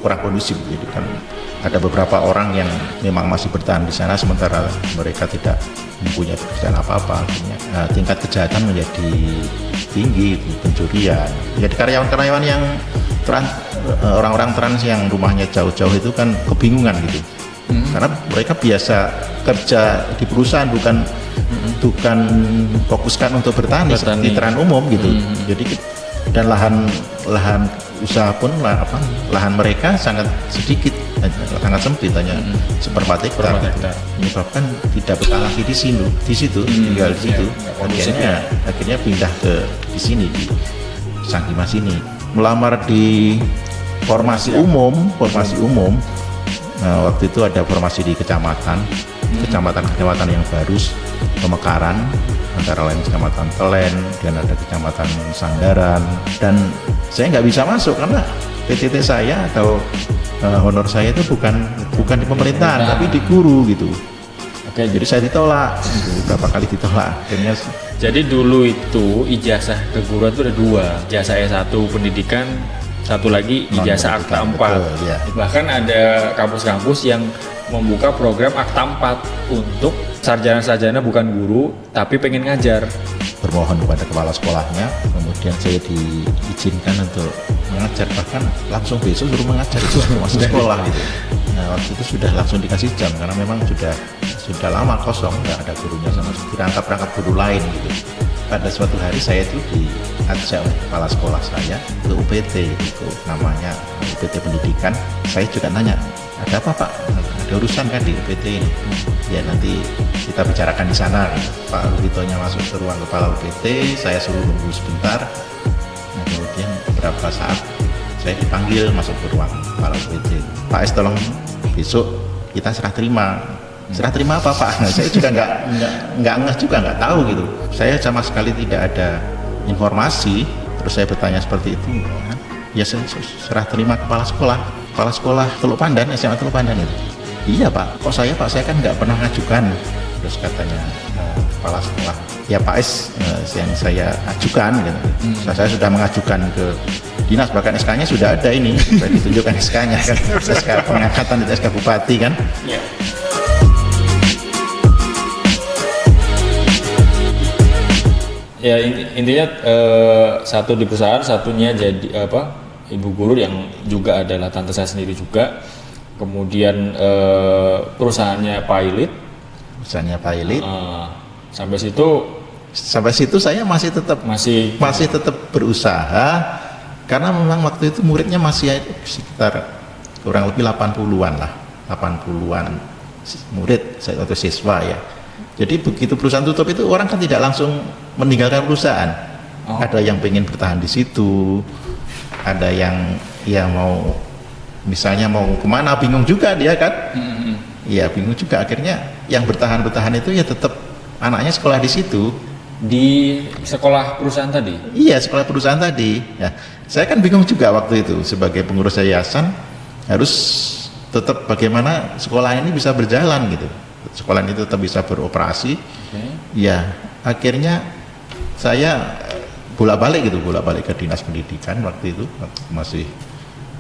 kurang kondusif. Jadi kan ada beberapa orang yang memang masih bertahan di sana sementara mereka tidak mempunyai pekerjaan apa-apa. Akhirnya tingkat kejahatan menjadi tinggi, pencurian. Jadi karyawan-karyawan yang orang-orang trans yang rumahnya jauh-jauh itu kan kebingungan gitu. Karena mereka biasa kerja di perusahaan, bukan fokuskan untuk bertani seperti tran umum gitu. Jadi dan lahan usaha pun lahan mereka sangat sedikit, sangat sempit, hanya seperempat hektar. Menyebabkan tidak betah lagi di situ tinggal di situ. Akhirnya pindah ke di sini di Sang Dimas ini, melamar di formasi umum. Nah, waktu itu ada formasi di kecamatan yang baru, Pemekaran, antara lain kecamatan Telen, dan ada kecamatan Sanggaran. Dan saya nggak bisa masuk karena PTT saya atau honor saya itu bukan di pemerintahan tapi di guru gitu. Oke, jadi saya ditolak, beberapa kali ditolak. Akhirnya jadi dulu itu ijazah keguruan itu ada 2, ijazah S1 pendidikan, satu lagi ijazah Akta 4. Betul, ya. Bahkan ada kampus-kampus yang membuka program Akta 4 untuk sarjana-sarjana bukan guru tapi pengen ngajar. Bermohon kepada kepala sekolahnya, kemudian saya diizinkan untuk mengajar, bahkan langsung besok suruh mengajar itu masuk sekolah gitu. Nah, waktu itu sudah langsung dikasih jam karena memang sudah lama kosong, nggak ada gurunya sama sekali, rangkap guru lain gitu. Pada suatu hari saya itu diajak oleh kepala sekolah saya ke UPT, itu namanya UPT Pendidikan. Saya juga nanya, ada apa Pak? Ada urusan kan di UPT ini? Ya nanti kita bicarakan di sana. Pak Rubitonya masuk ke ruang kepala UPT, saya suruh nunggu sebentar. Nah, kemudian beberapa saat saya dipanggil masuk ke ruang kepala UPT. Pak S, tolong besok kita serah terima. Serah terima apa Pak? Nah, saya juga nggak tahu gitu. Saya sama sekali tidak ada informasi. Terus saya bertanya seperti itu. Ya saya serah terima kepala sekolah Teluk Pandan, SMA Teluk Pandan itu. Iya Pak, kok saya kan nggak pernah ngajukan. Terus katanya kepala sekolah, ya Pak S yang saya ajukan gitu. Saya sudah mengajukan ke dinas, bahkan SK-nya sudah ada ini, sudah ditunjukkan SK-nya kan, SK pengangkatan itu SK Bupati kan. Ya intinya satu di perusahaan, satunya jadi ibu guru yang juga adalah tante saya sendiri juga. Kemudian perusahaannya pilot. Sampai situ saya masih tetap berusaha karena memang waktu itu muridnya masih sekitar kurang lebih 80-an murid atau siswa ya. Jadi begitu perusahaan tutup itu orang kan tidak langsung meninggalkan perusahaan. Ada yang pengen bertahan di situ, ada yang misalnya mau kemana bingung juga dia kan. Iya bingung juga, akhirnya yang bertahan itu ya tetap anaknya sekolah di situ. Di sekolah perusahaan tadi? Iya, sekolah perusahaan tadi ya. Saya kan bingung juga waktu itu sebagai pengurus yayasan, harus tetap bagaimana sekolah ini bisa berjalan gitu, sekolah ini tetap bisa beroperasi. Ya akhirnya saya bolak-balik ke dinas pendidikan waktu itu masih,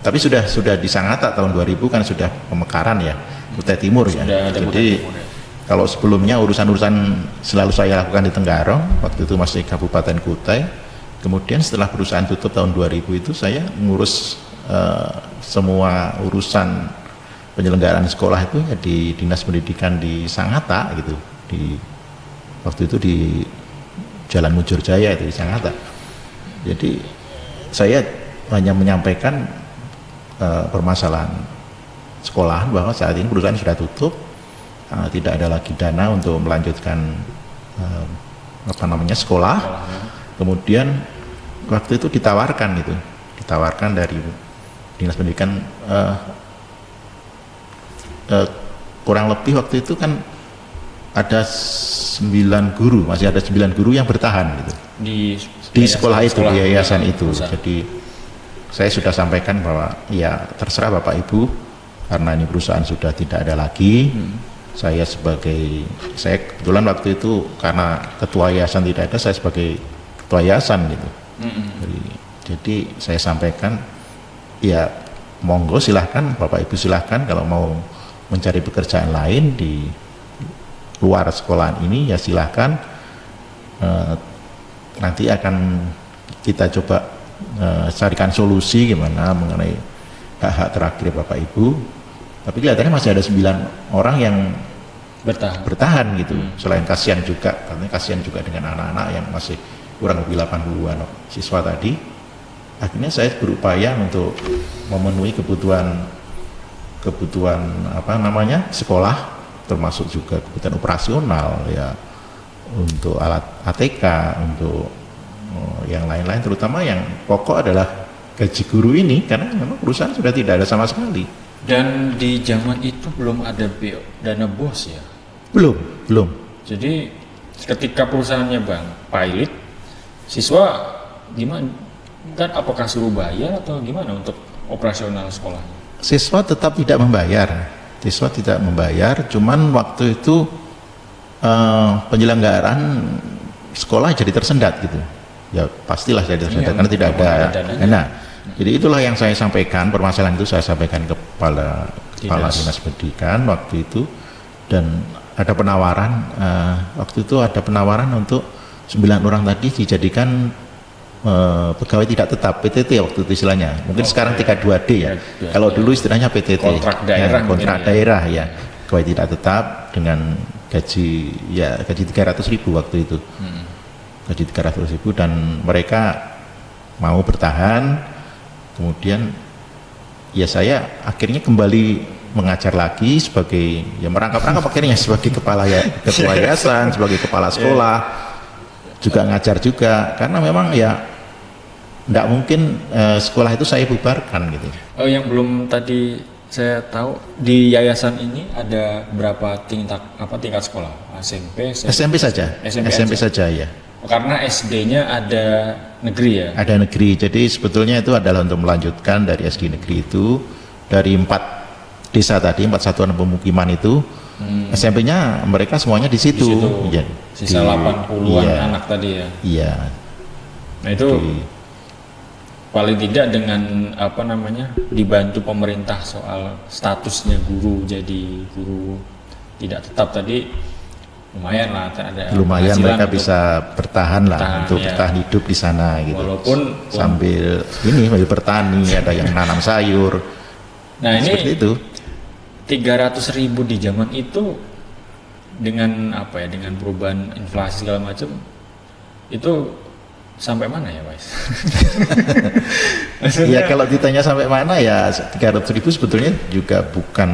tapi sudah di Sangatta tahun 2000 kan sudah Pemekaran ya, Kutai Timur ya. Jadi kalau sebelumnya urusan-urusan selalu saya lakukan di Tenggarong, waktu itu masih Kabupaten Kutai. Kemudian setelah perusahaan tutup tahun 2000 itu saya ngurus semua urusan penyelenggaraan sekolah itu ya di dinas pendidikan di Sangatta gitu, waktu itu di Jalan Mujur Jaya itu di Sangatta. Jadi saya hanya menyampaikan permasalahan sekolahan bahwa saat ini perusahaan sudah tutup, tidak ada lagi dana untuk melanjutkan sekolah. Kemudian waktu itu ditawarkan dari dinas pendidikan kurang lebih waktu itu kan ada 9 guru, masih ada 9 guru yang bertahan gitu di sekolah itu, di yayasan itu. Jadi saya sudah sampaikan bahwa ya terserah Bapak Ibu, karena ini perusahaan sudah tidak ada lagi. Saya kebetulan waktu itu karena ketua yayasan tidak ada, saya sebagai ketua yayasan gitu. Jadi saya sampaikan ya monggo silahkan Bapak Ibu silahkan kalau mau mencari pekerjaan lain di luar sekolahan ini ya silahkan. Nanti akan kita coba carikan solusi gimana mengenai hak-hak terakhir Bapak Ibu. Tapi kelihatannya masih ada 9 orang yang bertahan gitu. Selain kasihan juga, karena kasihan juga dengan anak-anak yang masih kurang lebih 80-an siswa tadi. Akhirnya saya berupaya untuk memenuhi kebutuhan sekolah, termasuk juga kebutuhan operasional ya, untuk alat ATK, untuk yang lain-lain, terutama yang pokok adalah gaji guru ini, karena memang perusahaan sudah tidak ada sama sekali. Dan di zaman itu belum ada dana BOS ya? Belum. Jadi ketika perusahaannya pilot, siswa gimana? Dan apakah suruh bayar atau gimana untuk operasional sekolah? Siswa tetap tidak membayar. Cuman waktu itu penyelenggaraan sekolah jadi tersendat gitu. Ya pastilah jadi tersendat karena tidak ada dana. Jadi itulah yang saya sampaikan, permasalahan itu saya sampaikan ke kepala dinas pendidikan waktu itu, dan ada penawaran untuk 9 orang tadi dijadikan pegawai tidak tetap, PTT waktu itu istilahnya. Mungkin sekarang 32D ya. Kalau dulu istilahnya PTT. Kontrak daerah ya. Pegawai tidak tetap dengan gaji 300.000 waktu itu. Gaji 300.000 dan mereka mau bertahan. Kemudian ya saya akhirnya kembali mengajar lagi sebagai merangkap akhirnya sebagai ketua yayasan, sebagai kepala sekolah, juga ngajar juga, karena memang ya tidak mungkin sekolah itu saya bubarkan gitu. Yang belum tadi saya tahu, di yayasan ini ada berapa tingkat sekolah? SMP saja ya. Karena SD-nya ada negeri ya? Ada negeri, jadi sebetulnya itu adalah untuk melanjutkan dari SD negeri itu, dari 4 desa tadi, 4 satuan pemukiman itu, SMP-nya mereka semuanya di situ. Ya, sisa 80-an anak tadi ya? Iya. Nah itu paling tidak dengan dibantu pemerintah soal statusnya guru jadi guru tidak tetap tadi, lumayan lah ada mereka bisa bertahan hidup di sana gitu. Walaupun sambil bertani, ada yang nanam sayur. Nah ini seperti itu. 300.000 di zaman itu dengan dengan perubahan inflasi segala macam itu sampai mana ya, Mas? Ya kalau ditanya sampai mana ya 300.000 sebetulnya juga bukan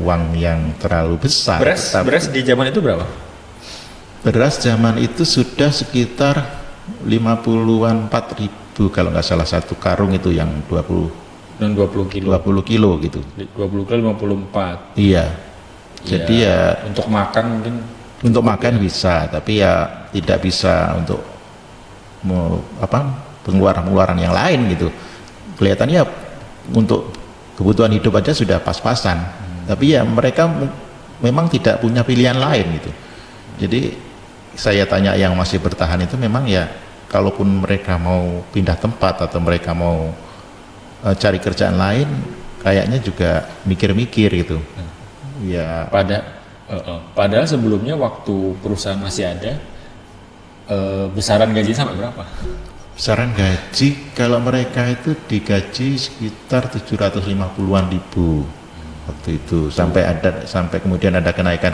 uang yang terlalu besar. Beras di zaman itu berapa? Beras zaman itu sudah sekitar 54.000 kalau nggak salah, satu karung itu yang 20 kilo gitu. 20 kilo 54. Iya. Jadi ya untuk makan mungkin. Untuk makan bisa, tapi ya tidak bisa untuk pengeluaran yang lain gitu. Kelihatannya untuk kebutuhan hidup aja sudah pas-pasan. Tapi ya mereka memang tidak punya pilihan lain gitu. Jadi saya tanya yang masih bertahan itu memang ya kalaupun mereka mau pindah tempat atau mereka mau cari kerjaan lain, kayaknya juga mikir-mikir gitu. Ya. Padahal sebelumnya waktu perusahaan masih ada, besaran gaji sampai berapa? Besaran gaji kalau mereka itu digaji sekitar 750-an ribu waktu itu, sampai kemudian ada kenaikan.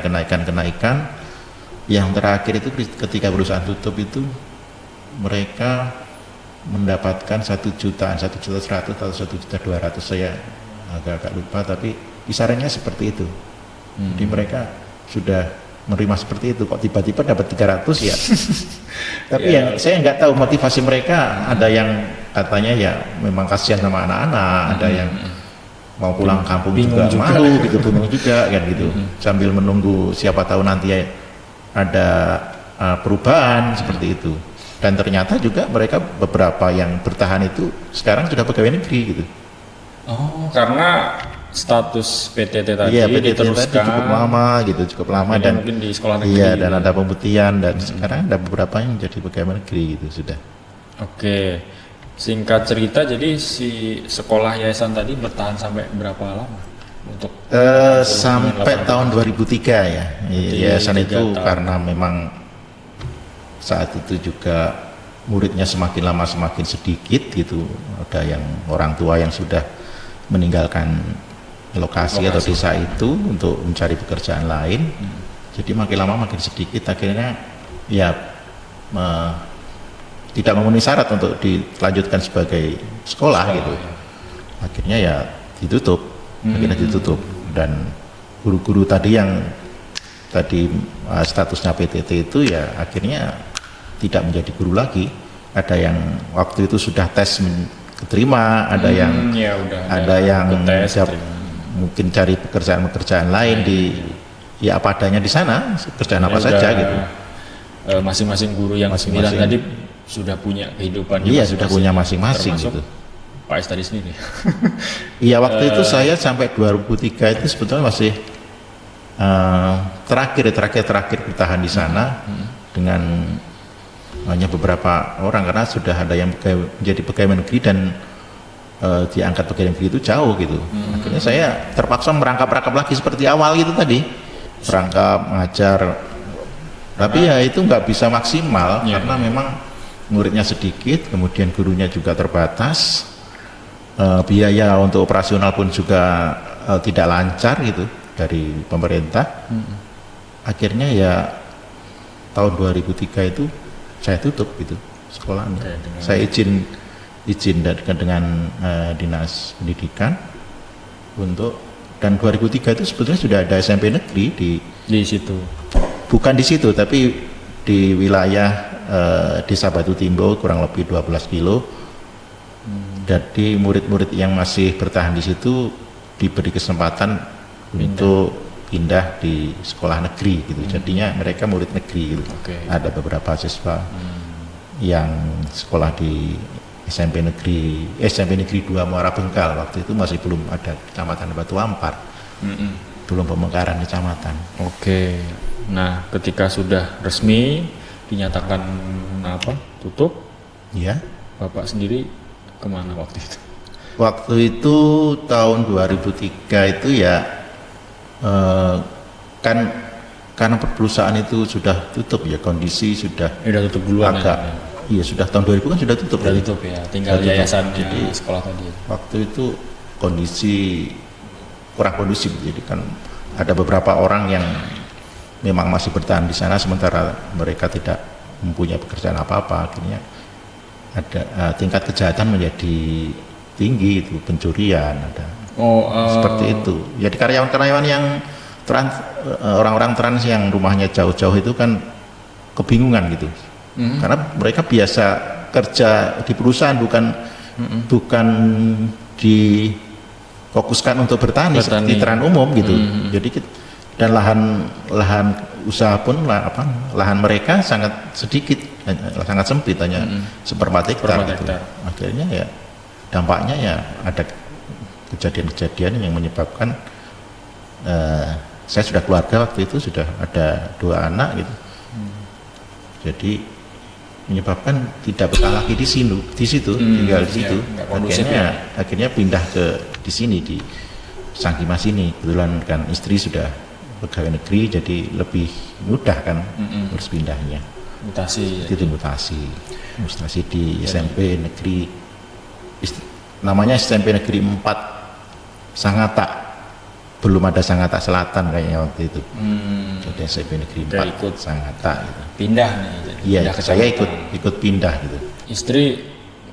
Yang terakhir itu ketika perusahaan tutup itu mereka mendapatkan 1.100.000 atau 1.200.000, saya agak lupa, tapi kisarannya seperti itu. Jadi mereka sudah menerima seperti itu, kok tiba-tiba dapat 300 ya. Tapi yang saya nggak tahu motivasi mereka, ada yang katanya ya memang kasihan sama anak-anak, ada yang mau pulang kampung juga malu gitu, bingung juga kan gitu, sambil menunggu siapa tahu nanti ada perubahan seperti itu. Dan ternyata juga mereka beberapa yang bertahan itu sekarang sudah pegawai negeri gitu. Oh, karena status PTT tadi diteruskan cukup lama dan mungkin di sekolah negeri. Iya, dan ada pembuktian dan sekarang ada beberapa yang jadi pegawai negeri gitu sudah. Oke. Singkat cerita, jadi si sekolah yayasan tadi bertahan sampai berapa lama untuk sampai tahun 2003 ya. Yayasan itu karena memang saat itu juga muridnya semakin lama semakin sedikit gitu. Ada yang orang tua yang sudah meninggalkan lokasi atau desa itu untuk mencari pekerjaan lain. Jadi makin lama makin sedikit, akhirnya ya tidak memenuhi syarat untuk dilanjutkan sebagai sekolah gitu. Akhirnya ya ditutup. Akhirnya ditutup, dan guru-guru tadi yang tadi statusnya PTT itu ya akhirnya tidak menjadi guru lagi. Ada yang waktu itu sudah tes keterima, ada yang ya ada yang mungkin cari pekerjaan lain di ya apa adanya di sana, pekerjaan apa saja gitu. Masing-masing guru yang 9 tadi sudah punya kehidupan. Iya, sudah punya masing-masing gitu. Pak Es tadi sendiri. Iya, waktu itu saya sampai 2003 itu sebetulnya masih terakhir bertahan di sana dengan hanya beberapa orang, karena sudah ada yang menjadi pegawai negeri dan diangkat pegawai negeri itu jauh gitu. Akhirnya saya terpaksa merangkap lagi seperti awal gitu tadi, merangkap, mengajar, tapi ya itu nggak bisa maksimal karena memang muridnya sedikit, kemudian gurunya juga terbatas, biaya untuk operasional pun juga tidak lancar gitu dari pemerintah. Akhirnya ya tahun 2003 itu saya tutup gitu sekolahnya. Saya izin dengan dinas pendidikan untuk, dan 2003 itu sebetulnya sudah ada SMP negeri di situ. Bukan di situ, tapi di wilayah Desa Batu Timbo kurang lebih 12 kilo. Jadi murid-murid yang masih bertahan di situ diberi kesempatan untuk pindah di sekolah negeri gitu. Jadinya mereka murid negeri gitu. Ada beberapa siswa yang sekolah di SMP Negeri 2 Muara Bengkal, waktu itu masih belum ada Kecamatan Batu Ampar. Belum pemekaran kecamatan. Nah, ketika sudah resmi dinyatakan tutup, ya, Bapak sendiri kemana waktu itu? Waktu itu tahun 2003 itu ya kan karena perusahaan itu sudah tutup ya, kondisi sudah tutup duluan agak ya. Iya, sudah tahun 2000 kan sudah tutup. Ya, tinggal yayasan di sekolah tadi. Waktu itu kondisi kurang kondusif, jadi kan ada beberapa orang yang memang masih bertahan di sana sementara mereka tidak mempunyai pekerjaan apa-apa. Akhirnya ada tingkat kejahatan menjadi tinggi, itu pencurian ada. Seperti itu. Jadi karyawan-karyawan yang orang-orang trans yang rumahnya jauh-jauh itu kan kebingungan gitu. Karena mereka biasa kerja di perusahaan, bukan difokuskan untuk bertani seperti tran umum gitu. Jadi dan lahan usaha pun lahan mereka sangat sedikit, sangat sempit, hanya seperempat hektar gitu. Akhirnya ya dampaknya ya ada kejadian-kejadian yang menyebabkan saya sudah keluarga waktu itu, sudah ada 2 anak gitu. Jadi menyebabkan tidak betah lagi di situ, tinggal di situ. Akhirnya pindah ke di sini di Sangkimas ini. Kebetulan kan istri sudah pegawai negeri, jadi lebih mudah kan harus pindahnya. Mutasi di SMP negeri, namanya SMP negeri 4 Sangatta, belum ada Sangatta Selatan kayaknya waktu itu. Jadi SMP negeri 4 Sangatta gitu. Pindah nih. Iya, saya ikut pindah gitu. Istri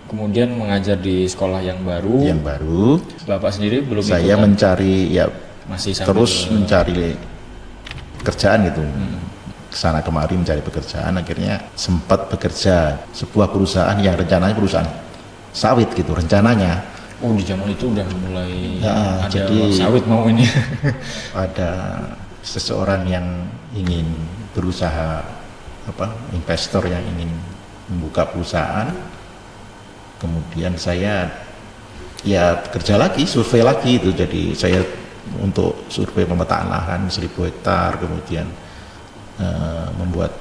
kemudian mengajar di sekolah yang baru. Bapak sendiri belum. Saya mencari ya, masih terus mencari pekerjaan gitu. Kesana kemari mencari pekerjaan, akhirnya sempat bekerja sebuah perusahaan yang rencananya perusahaan sawit gitu rencananya. Di zaman itu udah mulai ada jadi, sawit mau ini. Ada seseorang yang ingin berusaha, investor yang ingin membuka perusahaan. Kemudian saya ya kerja lagi, survei lagi itu. Jadi saya untuk survei pemetaan lahan 1000 hektar, kemudian membuat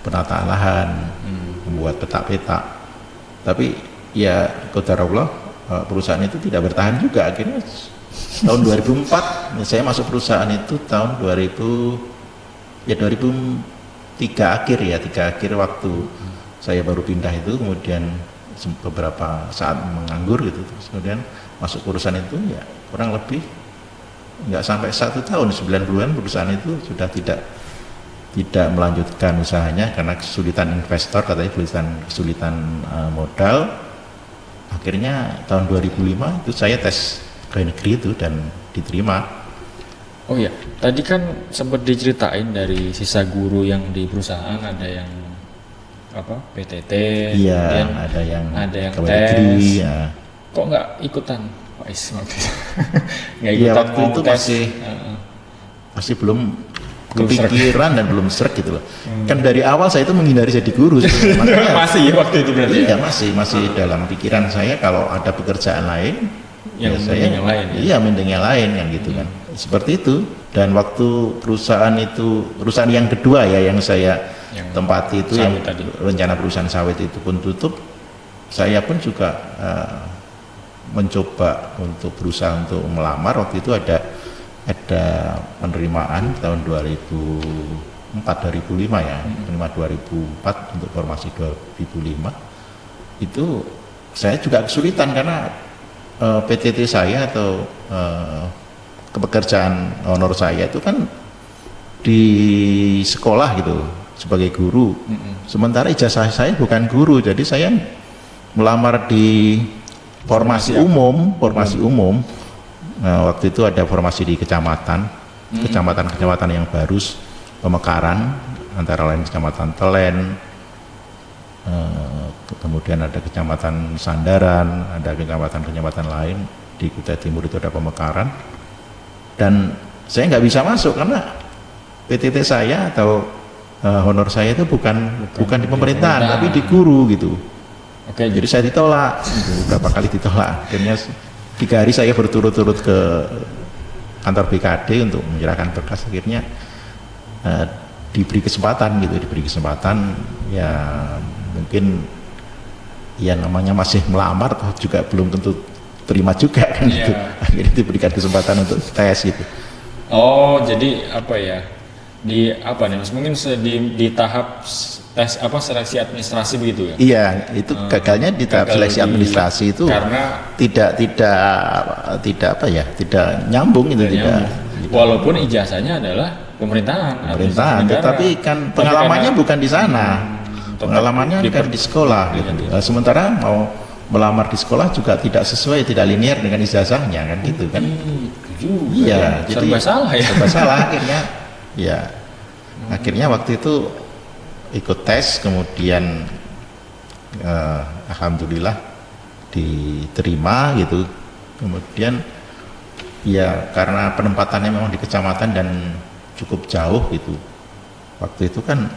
penataan lahan, membuat peta-peta. Tapi ya qadarullah perusahaan itu tidak bertahan juga. Akhirnya tahun 2004 saya masuk perusahaan itu tahun 2003 akhir ya, 3 akhir waktu saya baru pindah itu, kemudian beberapa saat menganggur gitu, terus kemudian masuk perusahaan itu ya kurang lebih nggak sampai 1 tahun, 9 bulan perusahaan itu sudah tidak melanjutkan usahanya karena kesulitan investor, katanya kesulitan modal. Akhirnya tahun 2005 itu saya tes pegawai negeri itu dan diterima. Oh iya, tadi kan sempat diceritain dari sisa guru yang di perusahaan ada yang apa PTT, iya, ada yang pegawai tes. negeri, ya. Kok nggak ikutan Pak Is waktu itu? Nggak Iya, ikutan waktu itu tes. masih belum kepikiran dan belum srek gitu loh. Kan dari awal saya itu menghindari jadi guru makanya Masih ya waktu itu berarti. iya, masih dalam pikiran saya kalau ada pekerjaan lain Yang ya saya yang lain ya. iya mending yang lain kan gitu kan. Seperti itu. Dan waktu perusahaan yang kedua ya yang saya tempati itu yang tadi. rencana perusahaan sawit itu pun tutup, saya pun juga mencoba untuk berusaha untuk melamar. Waktu itu ada penerimaan tahun 2004 2005 ya, penerimaan 2004 untuk formasi 2005. Itu saya juga kesulitan karena PTT saya atau pekerjaan honor saya itu kan di sekolah gitu sebagai guru. Sementara ijazah saya bukan guru, jadi saya melamar di formasi umum. Nah, waktu itu ada formasi di kecamatan yang baru pemekaran, antara lain kecamatan Telen, kemudian ada kecamatan Sandaran, ada kecamatan lain di Kutai Timur itu ada pemekaran. Dan saya nggak bisa masuk karena PTT saya atau honor saya itu bukan di pemerintahan tapi di guru gitu. Oke, jadi saya ditolak gitu, beberapa kali ditolak. Akhirnya 3 hari saya berturut-turut ke kantor BKD untuk menyerahkan berkas. Akhirnya diberi kesempatan ya, mungkin ya namanya masih melamar toh juga belum tentu terima juga kan gitu. Akhirnya diberikan kesempatan untuk tes gitu. Oh, jadi apa ya? Di apa nih Mas? Mungkin di tahap tes apa seleksi administrasi begitu ya? Iya, itu gagalnya di tahap seleksi administrasi itu karena tidak apa ya? Tidak nyambung itu tidak. Walaupun ijazahnya adalah pemerintahan, tetapi kan pengalamannya bukan di sana. Pengalamannya kan di sekolah gitu. Sementara mau melamar di sekolah juga tidak sesuai, tidak linear dengan ijazahnya kan gitu kan. Iya, jadi serba salah akhirnya. Ya, akhirnya waktu itu ikut tes, kemudian alhamdulillah diterima gitu. Kemudian ya karena penempatannya memang di kecamatan dan cukup jauh gitu. Waktu itu kan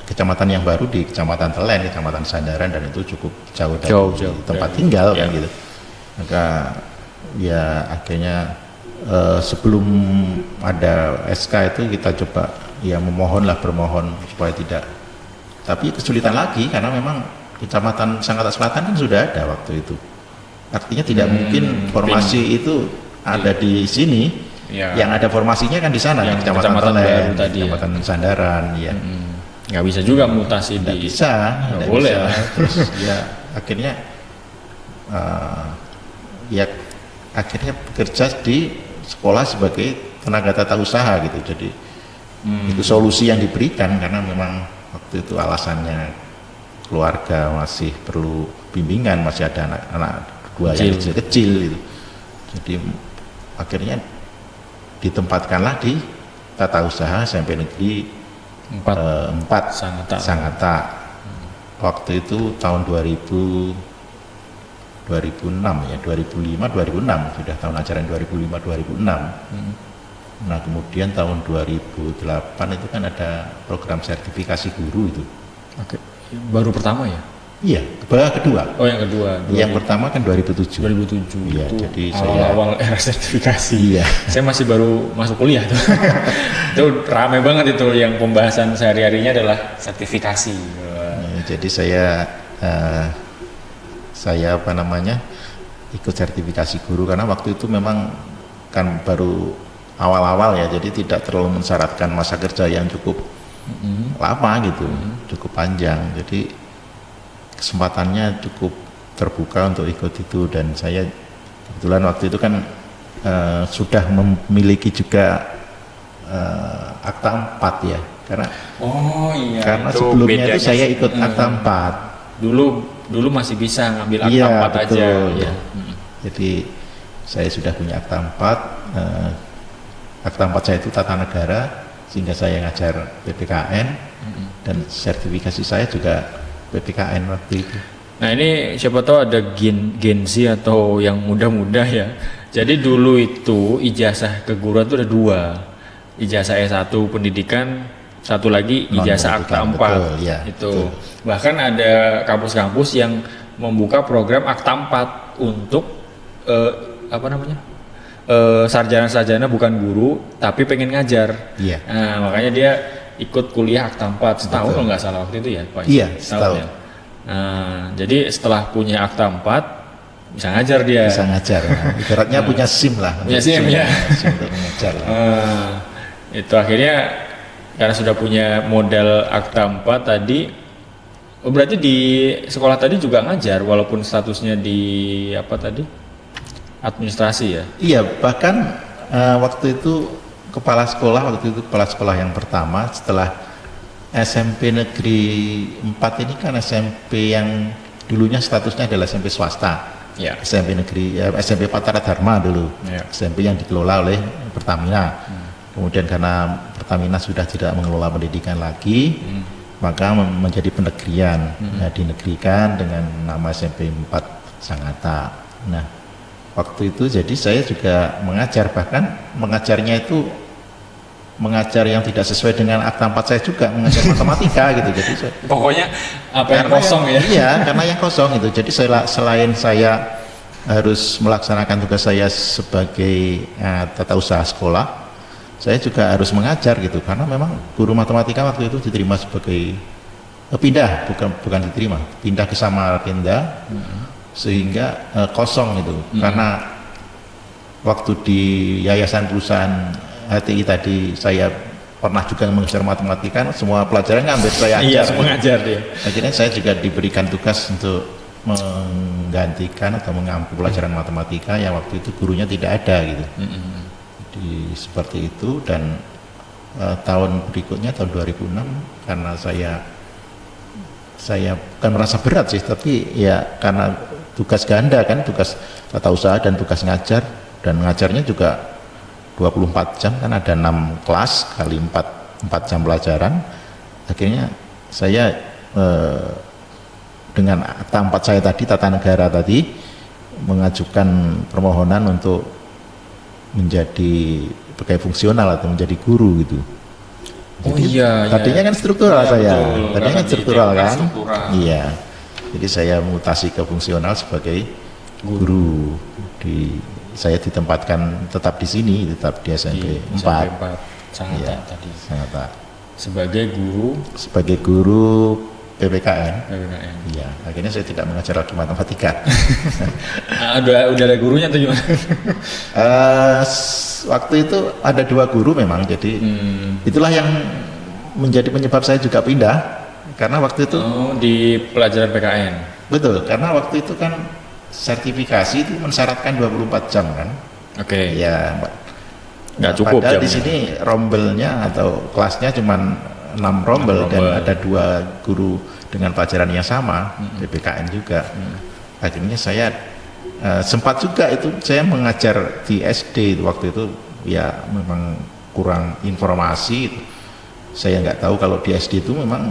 kecamatan yang baru di kecamatan Telen, kecamatan Sandaran, dan itu cukup jauh dari tempat tinggal kan gitu. Maka ya akhirnya sebelum ada SK itu kita coba ya bermohon supaya tidak. Tapi kesulitan lagi karena memang kecamatan Sangatta Selatan kan sudah ada waktu itu. Artinya tidak mungkin formasi itu ada di sini. Yang ada formasinya kan di sana, yang kecamatan Telen, kecamatan Sandaran, ya. Nggak bisa juga mutasi nggak bisa. Terus ya akhirnya akhirnya bekerja di sekolah sebagai tenaga tata usaha gitu. Jadi itu solusi yang diberikan karena memang waktu itu alasannya keluarga masih perlu bimbingan, masih ada anak-anak 2 yang kecil gitu. Jadi akhirnya ditempatkanlah di tata usaha SMP Negeri 4 Sangatta. Waktu itu tahun 2006 ya, 2005-2006 sudah tahun ajaran 2005-2006. Nah kemudian tahun 2008 itu kan ada program sertifikasi guru itu. Oke. Baru pertama ya? Iya, kedua. Oh yang kedua. Yang pertama kan 2007. Iya, itu jadi awal era sertifikasi. Iya. Saya masih baru masuk kuliah tuh. Itu ramai banget itu yang pembahasan sehari-harinya adalah sertifikasi. Jadi saya ikut sertifikasi guru, karena waktu itu memang kan baru awal-awal ya, jadi tidak terlalu mensyaratkan masa kerja yang cukup lama gitu, cukup panjang, jadi kesempatannya cukup terbuka untuk ikut itu. Dan saya kebetulan waktu itu kan sudah memiliki juga akta 4 ya, karena sebelumnya itu saya ikut akta 4. Dulu masih bisa ngambil akta 4 betul, aja ya. Jadi saya sudah punya akta 4. Akta 4 saya itu tata negara, sehingga saya ngajar PPKN, dan sertifikasi saya juga PPKN waktu itu. Nah ini siapa tahu ada Gen Z atau yang muda-muda ya. Jadi dulu itu ijazah keguruan itu ada 2, ijazah S1 pendidikan, satu lagi ijazah akta 4. Betul, ya, itu betul. bahkan ada kampus-kampus yang membuka program akta 4 untuk sarjana-sarjana bukan guru tapi pengen ngajar. Iya. Nah makanya dia ikut kuliah akta 4 setahun kalau nggak salah waktu itu ya Pak. Iya, setahun. Ya. Nah, jadi setelah punya akta 4 bisa ngajar dia. Bisa ngajar. Nah, ibaratnya punya SIM lah. Punya SIM ya. SIM untuk mengajar lah. Itu akhirnya karena sudah punya modal akta 4 tadi. Oh, berarti di sekolah tadi juga ngajar walaupun statusnya di administrasi ya. Iya, bahkan waktu itu kepala sekolah yang pertama setelah SMP Negeri 4 ini kan SMP yang dulunya statusnya adalah SMP swasta. Ya. SMP Negeri SMP Patara Dharma dulu. Ya. SMP yang dikelola oleh Pertamina. Kemudian karena Pertamina sudah tidak mengelola pendidikan lagi, maka menjadi penegrian. Nah, dinegrikan dengan nama SMP 4 Sangatta. Nah, waktu itu jadi saya juga mengajar, bahkan mengajarnya itu mengajar yang tidak sesuai dengan akta 4 saya juga, mengajar matematika gitu. Jadi pokoknya apa yang kosong ya. Iya, karena yang kosong itu. Jadi selain saya harus melaksanakan tugas saya sebagai tata usaha sekolah, saya juga harus mengajar gitu, karena memang guru matematika waktu itu diterima sebagai bukan diterima, pindah ke Samarinda, sehingga kosong itu. Karena waktu di Yayasan Perusahaan HTI tadi saya pernah juga mengajar matematika, semua pelajaran ngambil saya ajar. Iya, mengajar dia. Akhirnya saya juga diberikan tugas untuk menggantikan atau mengampu pelajaran matematika yang waktu itu gurunya tidak ada gitu. Jadi seperti itu. Dan tahun berikutnya tahun 2006 karena saya bukan merasa berat sih, tapi ya karena tugas ganda kan, tugas tata usaha dan tugas ngajar, dan ngajarnya juga 24 jam kan, ada 6 kelas kali 4 jam pelajaran. Akhirnya saya dengan akta 4 saya tadi, tata negara tadi, mengajukan permohonan untuk menjadi pegawai fungsional atau menjadi guru gitu. Jadi, tadinya kan struktural saya, tadinya kan struktural kan. Iya. Jadi saya mutasi ke fungsional sebagai guru. Saya ditempatkan tetap di sini, tetap di SMP 4. Sangatta tadi. Sangatta. Sebagai guru PPKN. Iya, akhirnya saya tidak mengajar lagi matematika. Udah ada gurunya tuh gimana? Waktu itu ada 2 guru memang, jadi itulah yang menjadi penyebab saya juga pindah, karena waktu itu di pelajaran PKN. Betul, karena waktu itu kan sertifikasi itu mensyaratkan 24 jam kan. Oke. Ya, nggak cukup. Padahal di sini rombelnya atau kelasnya cuma 6 rombel dan ada 2 guru dengan pelajaran yang sama, PPKN juga. Akhirnya saya sempat juga itu saya mengajar di SD waktu itu, ya memang kurang informasi itu. Saya nggak tahu kalau di SD itu memang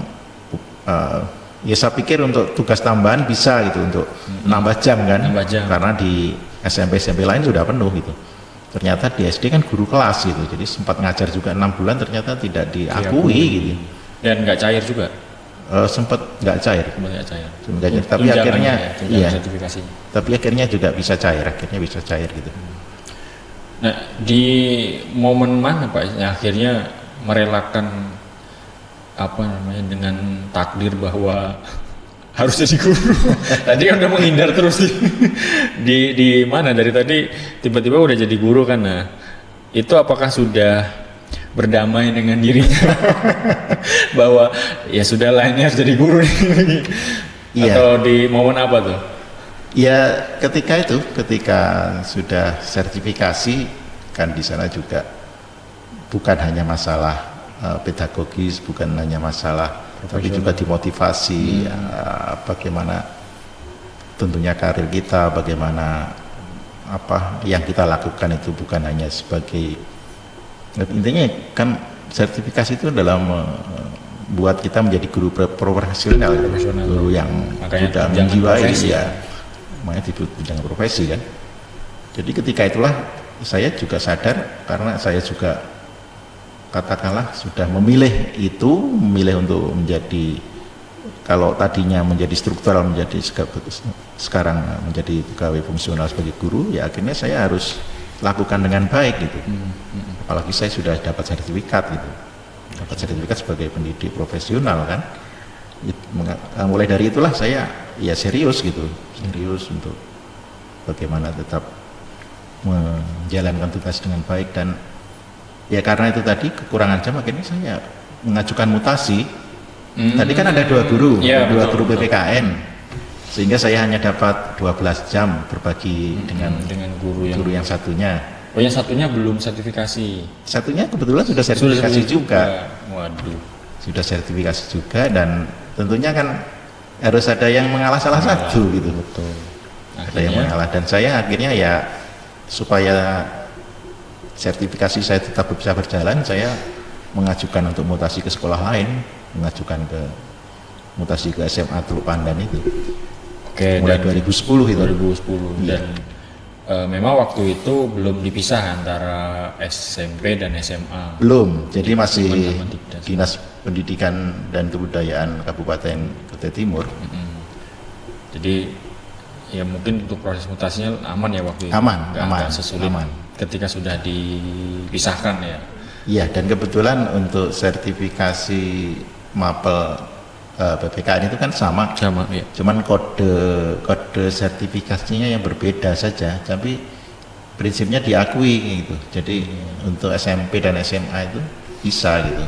ya saya pikir untuk tugas tambahan bisa gitu, untuk nambah jam kan, karena di SMP lain sudah penuh gitu. Ternyata di SD kan guru kelas gitu, jadi sempat ngajar juga 6 bulan, ternyata tidak diakui gitu. Dan nggak cair juga? Sempat nggak cair. Tapi akhirnya iya. Tapi akhirnya juga bisa cair, gitu. Nah, di momen mana Pak akhirnya merelakan dengan takdir bahwa harus jadi guru. Tadi kan udah menghindar terus di mana dari tadi tiba-tiba udah jadi guru kan. Nah, itu apakah sudah berdamai dengan dirinya bahwa ya sudah lah ini harus jadi guru nih. Iya. Atau di momen apa tuh? Ya ketika sudah sertifikasi kan di sana juga bukan hanya masalah pedagogis, bukan hanya masalah tapi juga dimotivasi bagaimana tentunya karir kita, bagaimana apa yang kita lakukan itu bukan hanya sebagai, intinya kan sertifikasi itu dalam buat kita menjadi guru profesional, guru yang sudah menjiwai ya, makanya disebut bidang profesi kan. Jadi ketika itulah saya juga sadar, karena saya juga katakanlah sudah memilih untuk menjadi, kalau tadinya menjadi struktural menjadi sekarang menjadi pegawai fungsional sebagai guru, ya akhirnya saya harus lakukan dengan baik gitu. Apalagi saya sudah dapat sertifikat gitu, dapat sertifikat sebagai pendidik profesional kan. Mulai dari itulah saya ya serius untuk bagaimana tetap menjalankan tugas dengan baik. Dan ya karena itu tadi kekurangan jam, akhirnya saya mengajukan mutasi. Tadi kan ada dua guru PPKN, sehingga saya hanya dapat 12 jam berbagi dengan guru yang satunya. Oh, yang satunya belum sertifikasi. Satunya kebetulan sudah sertifikasi juga. Waduh. Sudah sertifikasi juga, dan tentunya kan harus ada yang mengalah salah satu gitu. Betul. Ada yang mengalah, dan saya akhirnya ya supaya sertifikasi saya tetap bisa berjalan, saya mengajukan untuk mutasi ke sekolah lain, mengajukan ke mutasi ke SMA Teluk Pandan itu. Oke, mulai 2010 itu. 2010 dan memang waktu itu belum dipisah antara SMP dan SMA. Belum, jadi masih Dinas Pendidikan dan Kebudayaan Kabupaten Kutai Timur. Jadi ya mungkin untuk proses mutasinya aman ya waktu itu. Aman, sesulit ketika sudah dipisahkan ya. Iya, dan kebetulan untuk sertifikasi mapel PPKN itu kan sama ya. Cuman kode sertifikasinya yang berbeda saja, tapi prinsipnya diakui gitu. Jadi untuk SMP dan SMA itu bisa gitu.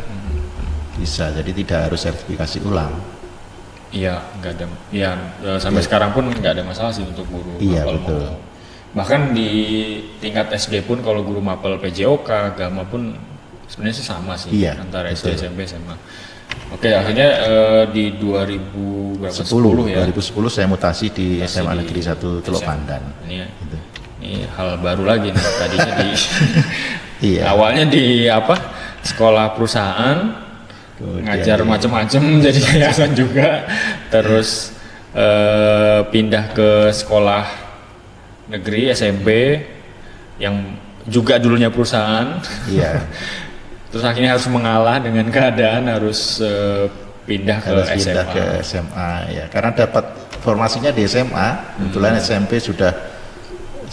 Bisa, jadi tidak harus sertifikasi ulang. Iya, nggak ada. Ya sampai sekarang pun nggak ada masalah sih untuk guru iya, mapel. Betul. Bahkan di tingkat SD pun kalau guru mapel PJOK, agama pun sebenarnya sih sama sih, antara SD, SMP, SMA. Oke, akhirnya di 2010 ya. 2010 saya mutasi di SMA Negeri 1 Teluk Pandan. Ini hal baru lagi nih. Tadinya awalnya di sekolah perusahaan, ngajar macam-macam jadi yayasan juga, terus pindah ke sekolah negeri SMP yang juga dulunya perusahaan. Iya. Terus akhirnya harus mengalah dengan keadaan, harus pindah ke SMA ya, karena dapat formasinya di SMA. Kebetulan SMP sudah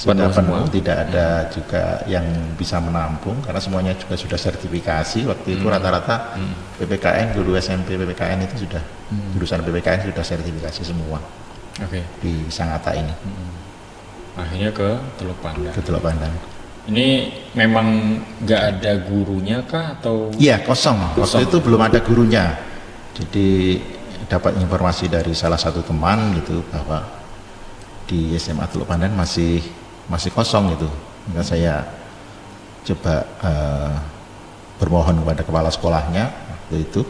penuh, tidak ada juga yang bisa menampung karena semuanya juga sudah sertifikasi. Waktu itu rata-rata PPKN, guru SMP PPKN itu sudah jurusan PPKN sudah sertifikasi semua. Di Sangatta ini. Akhirnya ke Teluk Pandan. Ke Teluk Pandan. Ini memang nggak ada gurunya kah atau? Iya, kosong. Waktu itu belum ada gurunya. Jadi dapat informasi dari salah satu teman gitu bahwa di SMA Teluk Pandan masih kosong gitu. Maka saya coba bermohon kepada kepala sekolahnya waktu itu.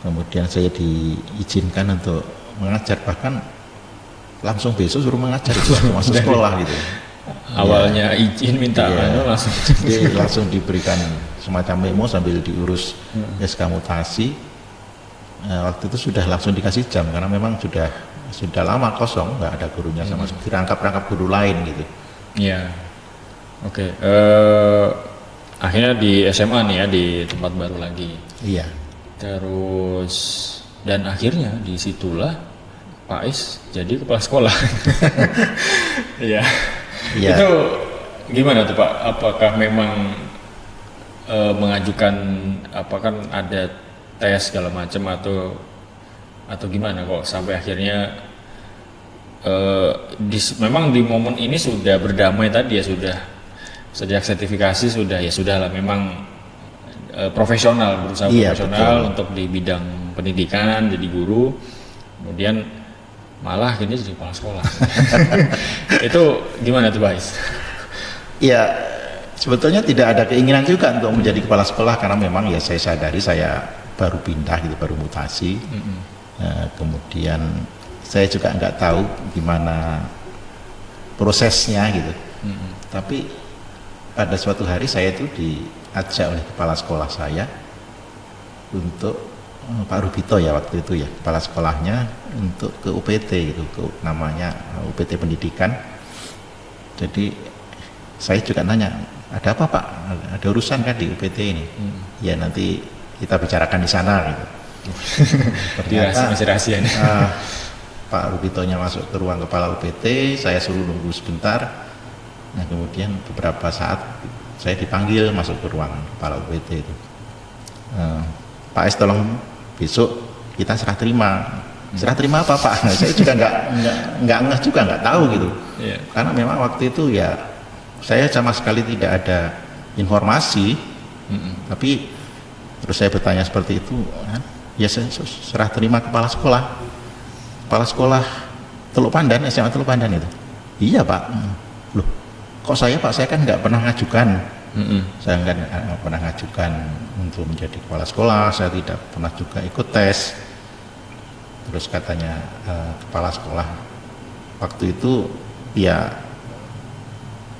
Kemudian saya diizinkan untuk mengajar, bahkan langsung besok suruh mengajar itu masuk sekolah gitu. Awalnya izin minta langsung diberikan semacam memo sambil diurus SK mutasi. Waktu itu sudah langsung dikasih jam karena memang sudah lama kosong, nggak ada gurunya sama sekali, rangkap guru lain gitu. Iya. Oke. Akhirnya di SMA nih ya, di tempat baru lagi. Iya. Terus dan akhirnya disitulah Pak Is jadi kepala sekolah. Iya. Ya. Itu gimana tuh Pak? Apakah memang mengajukan kan ada tes segala macam atau atau gimana kok sampai akhirnya memang di momen ini sudah berdamai tadi ya, sudah sejak sertifikasi sudah ya sudahlah memang profesional, berusaha profesional betul. untuk di bidang pendidikan, jadi guru, kemudian malah akhirnya jadi kepala sekolah. Itu gimana tuh Bais? Ya sebetulnya tidak ada keinginan juga untuk menjadi kepala sekolah, karena memang ya saya sadari saya baru pindah gitu, baru mutasi. Kemudian saya juga nggak tahu gimana prosesnya gitu. Tapi pada suatu hari saya itu diajak oleh kepala sekolah saya untuk Pak Rubito ya waktu itu ya, kepala sekolahnya, untuk ke UPT gitu, namanya UPT pendidikan. Jadi saya juga nanya, ada apa Pak? Ada urusan kan di UPT ini? Ya nanti kita bicarakan di sana gitu. Ternyata masih rahasia nih. Pak Rubitonya masuk ke ruang kepala UPT, saya suruh nunggu sebentar. Nah kemudian beberapa saat saya dipanggil masuk ke ruang kepala UPT itu. Pak S tolong besok kita serah terima. Serah terima apa Pak? Nah, saya juga nggak ngeh juga, nggak tahu gitu. Karena memang waktu itu ya saya sama sekali tidak ada informasi. Tapi terus saya bertanya seperti itu, ya saya serah terima kepala sekolah Teluk Pandan, SMA Teluk Pandan itu. Iya Pak. Loh, kok saya Pak? Saya kan nggak pernah ngajukan. Saya nggak pernah ngajukan untuk menjadi kepala sekolah. Saya tidak pernah juga ikut tes. Terus katanya kepala sekolah waktu itu ya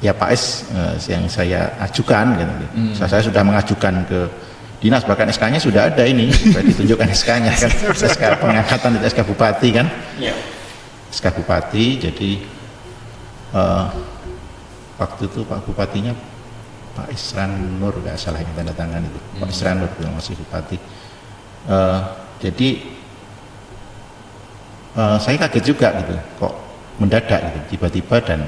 Pak S yang saya ajukan gitu. Saya sudah mengajukan ke dinas, bahkan SK-nya sudah ada ini, sudah ditunjukkan SK-nya kan, SK pengangkatan itu SK Bupati kan, SK Bupati. Jadi waktu itu Pak Bupatinya Pak Isran Nur, nggak salah yang tanda tangan itu, Pak Isran Nur yang masih Bupati. Jadi saya kaget juga gitu, kok mendadak gitu, tiba-tiba, dan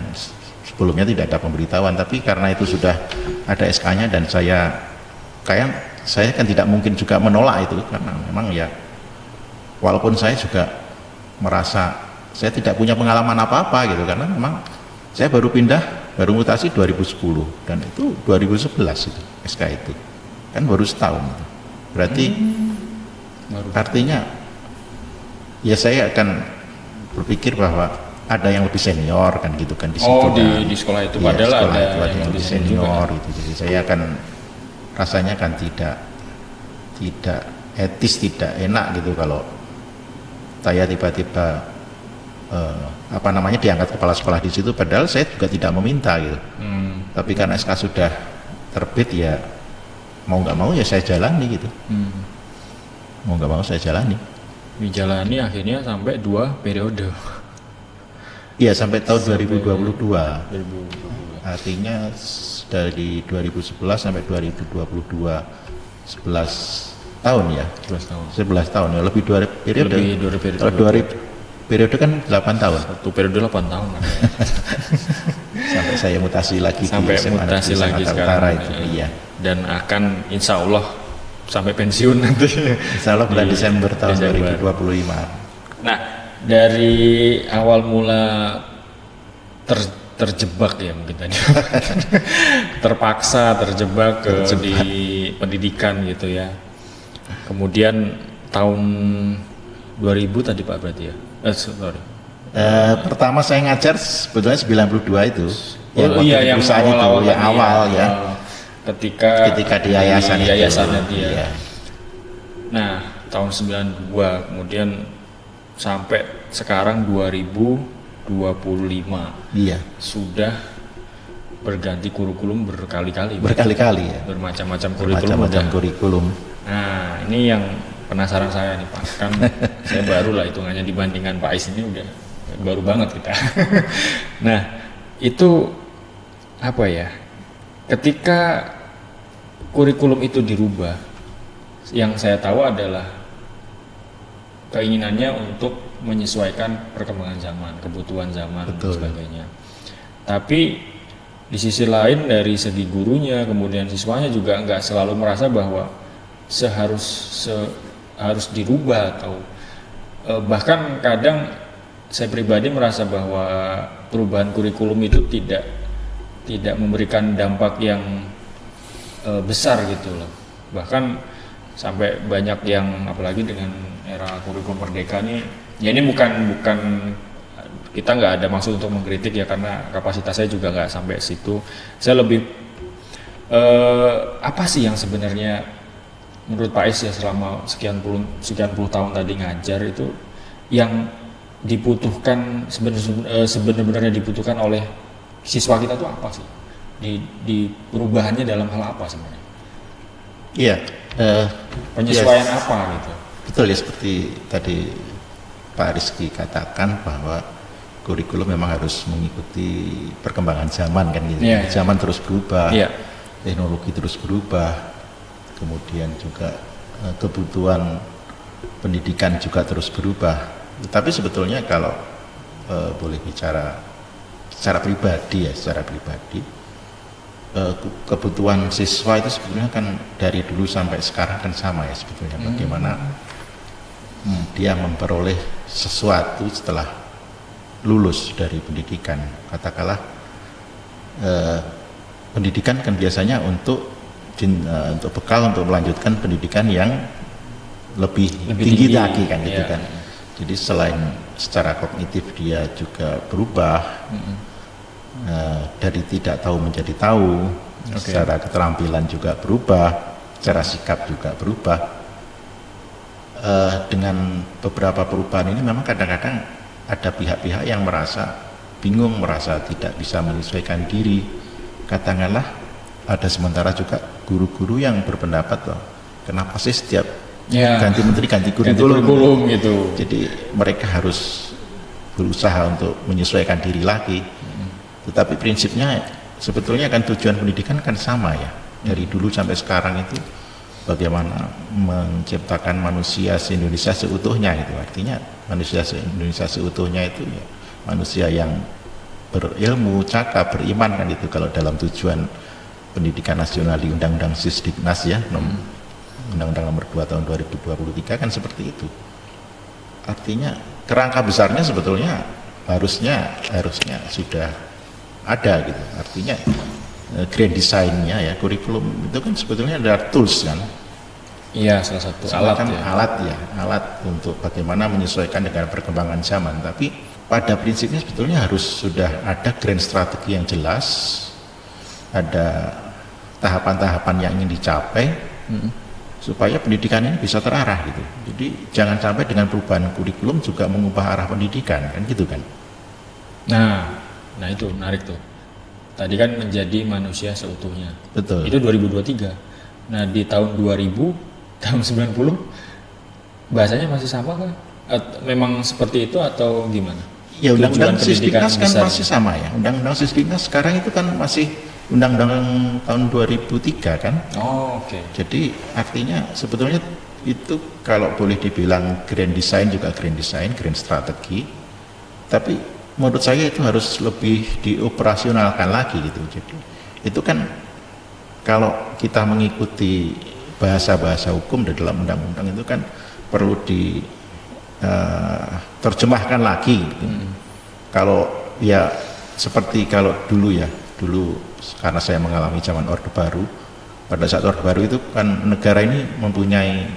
sebelumnya tidak ada pemberitahuan. Tapi karena itu sudah ada SK-nya dan saya kan tidak mungkin juga menolak itu, karena memang ya walaupun saya juga merasa saya tidak punya pengalaman apa-apa gitu, karena memang saya baru mutasi 2010 dan itu 2011 itu SK itu kan baru setahun gitu. Berarti artinya ya saya akan berpikir bahwa ada yang lebih senior kan gitu kan di situ. Di sekolah itu ya, padahal ada yang lebih senior gitu. Jadi saya akan rasanya kan tidak etis, tidak enak gitu kalau saya tiba-tiba diangkat kepala sekolah di situ, padahal saya juga tidak meminta gitu. Tapi karena SK sudah terbit ya mau nggak mau ya saya jalani gitu. Mau nggak mau saya jalani. Dijalani akhirnya sampai 2 periode. Iya, sampai tahun 2022. Artinya dari 2011 sampai 2022 11 tahun ya. 11 tahun ya, lebih 2 periode. Kalau 2 periode kan 8 tahun. 1 periode 8 tahun. Sampai saya mutasi lagi sampai di mutasi lagi sekarang itu. Iya. Dan akan insya Allah sampai pensiun nanti. Insya Allah bulan Desember tahun 2025. Nah, dari awal mula terjebak ya mungkin tadi terjebak di pendidikan gitu ya. Kemudian tahun 2000 tadi Pak berarti ya. Pertama saya ngajar sebetulnya 92 itu. Yang awal ya. Ketika di yayasannya dia. Iya. Nah, tahun 92 kemudian sampai sekarang 2025. Iya. Sudah berganti kurikulum berkali-kali. Ya. Bermacam-macam kurikulum. Nah, ini yang penasaran saya nih Pak. Kan saya baru lah hitungannya dibandingkan Pak Ais ini udah baru banget kita. Nah, itu apa ya? Ketika kurikulum itu dirubah, yang saya tahu adalah keinginannya untuk menyesuaikan perkembangan zaman, kebutuhan zaman. Betul. Dan sebagainya. Tapi di sisi lain dari segi gurunya, kemudian siswanya juga nggak selalu merasa bahwa harus dirubah atau bahkan kadang saya pribadi merasa bahwa perubahan kurikulum itu tidak memberikan dampak yang besar gitu loh. Bahkan sampai banyak yang, apalagi dengan era kurikulum merdeka nih, ya ini bukan kita nggak ada maksud untuk mengkritik ya, karena kapasitas saya juga nggak sampai situ. Saya lebih apa sih yang sebenarnya menurut Pak Is ya, selama sekian puluh tahun tadi ngajar itu, yang dibutuhkan sebenarnya dibutuhkan oleh siswa kita tuh apa sih? Di perubahannya dalam hal apa sebenarnya? Iya. Penyesuaian apa gitu? Betul ya, seperti tadi Pak Rizky katakan bahwa kurikulum memang harus mengikuti perkembangan zaman kan gitu. Zaman terus berubah, teknologi terus berubah, kemudian juga kebutuhan pendidikan juga terus berubah. Tapi sebetulnya kalau boleh bicara secara pribadi, kebutuhan siswa itu sebetulnya kan dari dulu sampai sekarang kan sama ya sebetulnya. Bagaimana dia memperoleh sesuatu setelah lulus dari pendidikan. Katakanlah pendidikan kan biasanya untuk bekal untuk melanjutkan pendidikan yang lebih tinggi lagi kan gitu kan. Jadi selain secara kognitif dia juga berubah, dari tidak tahu menjadi tahu, secara keterampilan juga berubah, secara sikap juga berubah. Dengan beberapa perubahan ini memang kadang-kadang ada pihak-pihak yang merasa bingung, merasa tidak bisa menyesuaikan diri. Katakanlah ada sementara juga guru-guru yang berpendapat loh, kenapa sih setiap ganti menteri ganti kurikulum gitu. Jadi mereka harus berusaha untuk menyesuaikan diri lagi. Tetapi prinsipnya sebetulnya kan tujuan pendidikan kan sama ya, dari dulu sampai sekarang itu bagaimana menciptakan manusia se-Indonesia seutuhnya itu. Artinya manusia se-Indonesia seutuhnya itu ya manusia yang berilmu, cakap, beriman kan itu, kalau dalam tujuan pendidikan nasional di Undang-Undang Sisdiknas ya, Undang-Undang nomor 2 tahun 2023 kan seperti itu. Artinya kerangka besarnya sebetulnya harusnya sudah ada gitu. Artinya grand design-nya ya, kurikulum itu kan sebetulnya ada tools kan. Iya, salah satu alat untuk bagaimana menyesuaikan dengan perkembangan zaman. Tapi pada prinsipnya sebetulnya harus sudah ada grand strategi yang jelas, ada tahapan-tahapan yang ingin dicapai, supaya pendidikan ini bisa terarah gitu. Jadi jangan sampai dengan perubahan kurikulum juga mengubah arah pendidikan kan gitu kan. Nah itu menarik tuh. Tadi kan menjadi manusia seutuhnya. Betul. Itu 2023. Nah di tahun 2000, tahun 90 bahasanya masih sama kan? Memang seperti itu atau gimana? Ya Undang-Undang Sisdiknas kan masih sama ya. Undang-Undang Sisdiknas sekarang itu kan masih Undang-Undang tahun 2003 kan. Oke. Jadi artinya sebetulnya itu kalau boleh dibilang grand design juga grand design, grand strategi. Tapi menurut saya itu harus lebih dioperasionalkan lagi gitu. Jadi itu kan kalau kita mengikuti bahasa-bahasa hukum di dalam undang-undang itu kan perlu diterjemahkan lagi gitu. Kalau ya seperti kalau dulu karena saya mengalami zaman Orde Baru, pada saat Orde Baru itu kan negara ini mempunyai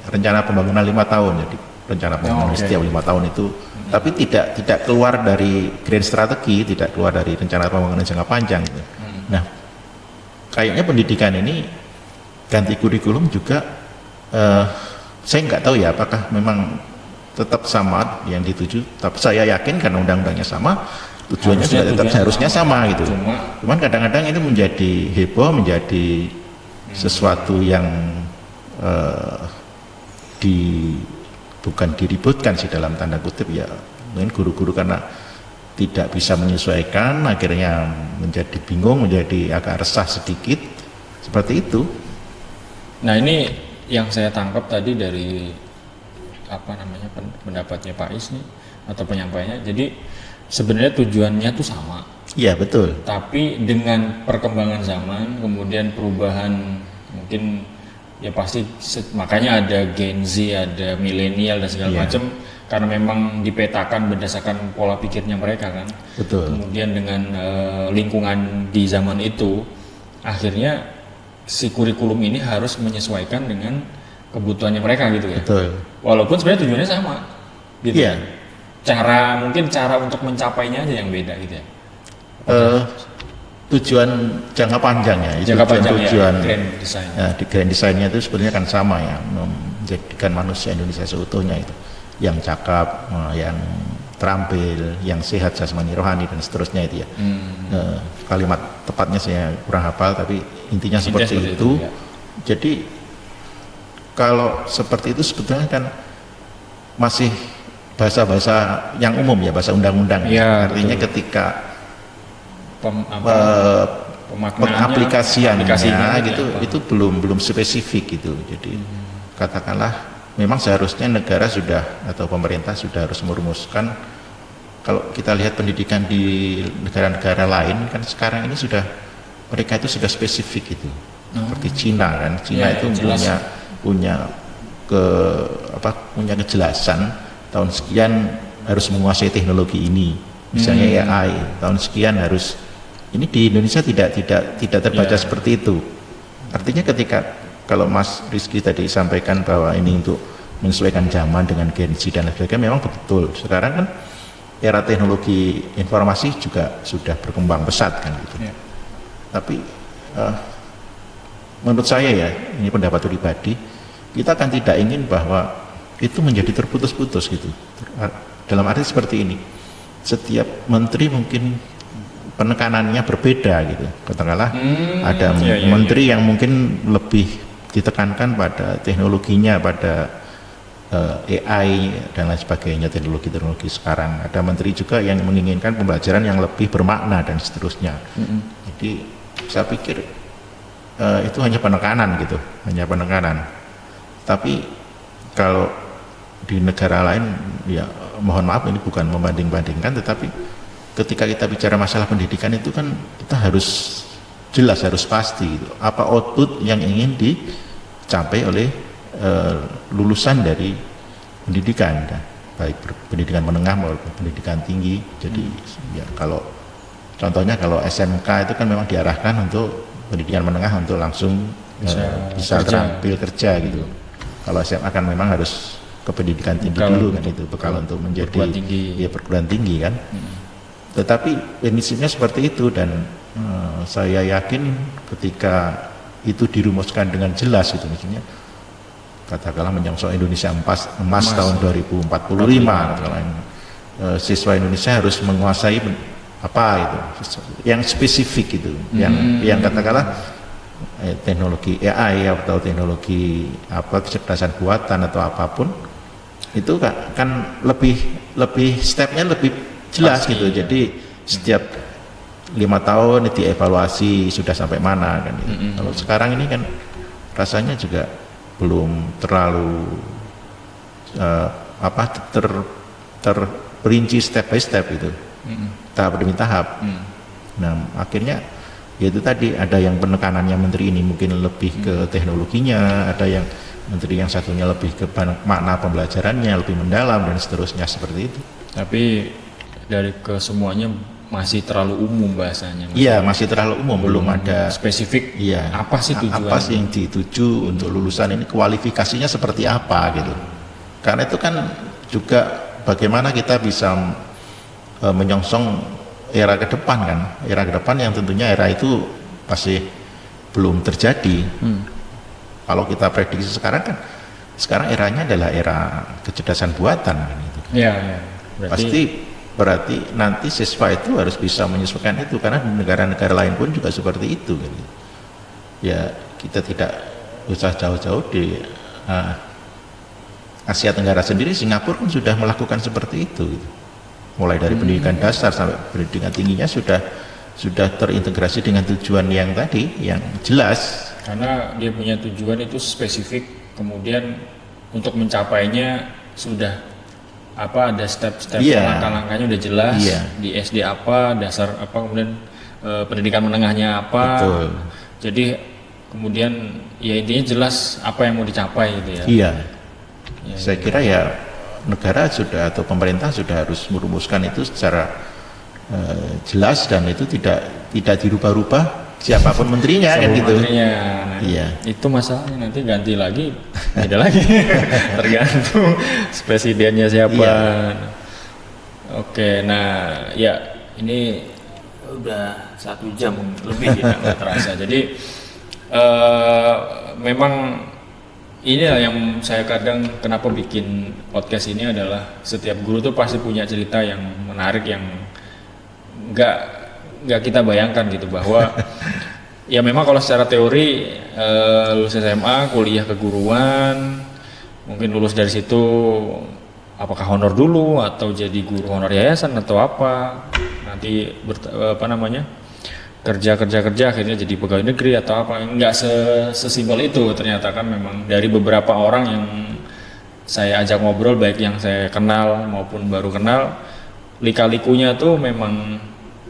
rencana pembangunan 5 tahun, jadi rencana pembangunan setiap 5 tahun itu, tapi tidak keluar dari grand strategi, tidak keluar dari rencana pembangunan jangka panjang gitu. Nah, kayaknya pendidikan ini ganti kurikulum juga, saya nggak tahu ya apakah memang tetap sama yang dituju, tapi saya yakin karena undang-undangnya sama, tujuannya sudah tetap seharusnya sama gitu. Cuman kadang-kadang ini menjadi heboh, menjadi sesuatu yang bukan diributkan sih dalam tanda kutip ya. Mungkin guru-guru karena tidak bisa menyesuaikan akhirnya menjadi bingung, menjadi agak resah sedikit seperti itu. Nah ini yang saya tangkap tadi dari pendapatnya Pak Is nih atau penyampaiannya. Jadi sebenarnya tujuannya tuh sama. Iya betul. Tapi dengan perkembangan zaman, kemudian perubahan mungkin ya pasti makanya ada Gen Z, ada milenial dan segala macam, karena memang dipetakan berdasarkan pola pikirnya mereka kan. Betul. Kemudian dengan lingkungan di zaman itu, akhirnya si kurikulum ini harus menyesuaikan dengan kebutuhannya mereka gitu ya. Betul. Walaupun sebenarnya tujuannya sama gitu. Iya. Mungkin cara untuk mencapainya aja yang beda gitu ya. Tujuan jangka panjang ya, tujuan grand design. Ya, di grand design-nya itu sebenarnya kan sama ya, menjadikan manusia Indonesia seutuhnya itu, yang cakap, yang terampil, yang sehat jasmani rohani dan seterusnya itu ya. Kalimat tepatnya saya kurang hafal, tapi intinya seperti itu. Ya. Jadi kalau seperti itu sebetulnya kan masih bahasa-bahasa yang umum ya, bahasa undang-undang. Ya, artinya betul. Ketika pengaplikasiannya gitu itu belum spesifik gitu. Jadi katakanlah memang seharusnya negara sudah atau pemerintah sudah harus merumuskan. Kalau kita lihat pendidikan di negara-negara lain kan sekarang ini sudah mereka itu sudah spesifik gitu. Seperti Cina kan, Cina itu punya kejelasan tahun sekian harus menguasai teknologi ini. Misalnya AI, tahun sekian harus. Ini di Indonesia tidak terbaca seperti itu. Artinya ketika kalau Mas Rizky tadi sampaikan bahwa ini untuk menyesuaikan zaman dengan Gen Z dan sebagainya, memang betul. Sekarang kan era teknologi informasi juga sudah berkembang pesat kan gitu. Tapi menurut saya ya, ini pendapat pribadi, kita kan tidak ingin bahwa itu menjadi terputus-putus gitu. Dalam arti seperti ini, setiap menteri mungkin penekanannya berbeda gitu. Katakanlah ada menteri yang mungkin lebih ditekankan pada teknologinya, pada AI dan lain sebagainya, teknologi sekarang. Ada menteri juga yang menginginkan pembelajaran yang lebih bermakna dan seterusnya. Jadi saya pikir itu hanya penekanan gitu, hanya penekanan. Tapi kalau di negara lain, ya mohon maaf ini bukan membanding-bandingkan, tetapi ketika kita bicara masalah pendidikan itu kan kita harus jelas, harus pasti gitu, apa output yang ingin dicapai oleh lulusan dari pendidikan, baik pendidikan menengah maupun pendidikan tinggi. Jadi ya kalau contohnya kalau SMK itu kan memang diarahkan untuk pendidikan menengah untuk langsung bisa terampil kerja gitu. Kalau SMA kan memang harus ke pendidikan tinggi dulu kan, itu bekal untuk menjadi perguruan tinggi kan. Tetapi prinsipnya seperti itu, dan saya yakin ketika itu dirumuskan dengan jelas gitu, misalnya katakanlah menyongsong Indonesia emas tahun 2045, siswa Indonesia harus menguasai apa itu yang spesifik itu, yang katakanlah teknologi AI atau teknologi kecerdasan buatan atau apapun itu kan lebih stepnya lebih jelas pasti, gitu. Jadi setiap 5 tahun dievaluasi sudah sampai mana kan gitu. Kalau sekarang ini kan rasanya juga belum terlalu terperinci step by step itu, tahap demi tahap. Nah akhirnya yaitu tadi ada yang penekanannya menteri ini mungkin lebih ke teknologinya, ada yang menteri yang satunya lebih ke makna pembelajarannya lebih mendalam dan seterusnya seperti itu. Tapi dari kesemuanya masih terlalu umum bahasanya. Iya, masih terlalu umum, belum ada spesifik. Iya. Apa sih tujuan? Apa sih yang dituju untuk lulusan ini, kualifikasinya seperti apa gitu. Karena itu kan juga bagaimana kita bisa menyongsong era ke depan kan. Era ke depan yang tentunya era itu masih belum terjadi. Kalau kita prediksi sekarang kan, sekarang eranya adalah era kecerdasan buatan kan gitu. Iya. Berarti nanti siswa itu harus bisa menyesuaikan itu, karena di negara-negara lain pun juga seperti itu kan. Ya kita tidak usah jauh-jauh di Asia Tenggara sendiri, Singapura pun sudah melakukan seperti itu gitu. Mulai dari pendidikan dasar sampai pendidikan tingginya sudah terintegrasi dengan tujuan yang tadi yang jelas. Karena dia punya tujuan itu spesifik, kemudian untuk mencapainya sudah ada step-step, langkah-langkahnya udah jelas. Di SD apa, dasar apa, kemudian pendidikan menengahnya apa. Betul. Jadi kemudian ya intinya jelas apa yang mau dicapai gitu ya. Iya. Ya, Saya kira ya negara sudah atau pemerintah sudah harus merumuskan itu secara jelas dan itu tidak dirubah-rubah siapapun menterinya kan gitu. Menterinya. Nah, iya. Itu masalahnya, nanti ganti lagi beda lagi. Tergantung presidennya siapa. Iya. Oke, nah ya ini udah 1 jam lebih ya, nggak terasa. Jadi memang inilah yang saya kadang kenapa bikin podcast ini adalah setiap guru tuh pasti punya cerita yang menarik yang nggak kita bayangkan gitu, bahwa ya memang kalau secara teori lulus SMA kuliah keguruan, mungkin lulus dari situ apakah honor dulu atau jadi guru honor yayasan atau apa, nanti kerja akhirnya jadi pegawai negeri atau apa. Nggak sesimpel itu ternyata kan. Memang dari beberapa orang yang saya ajak ngobrol, baik yang saya kenal maupun baru kenal, lika-likunya tuh memang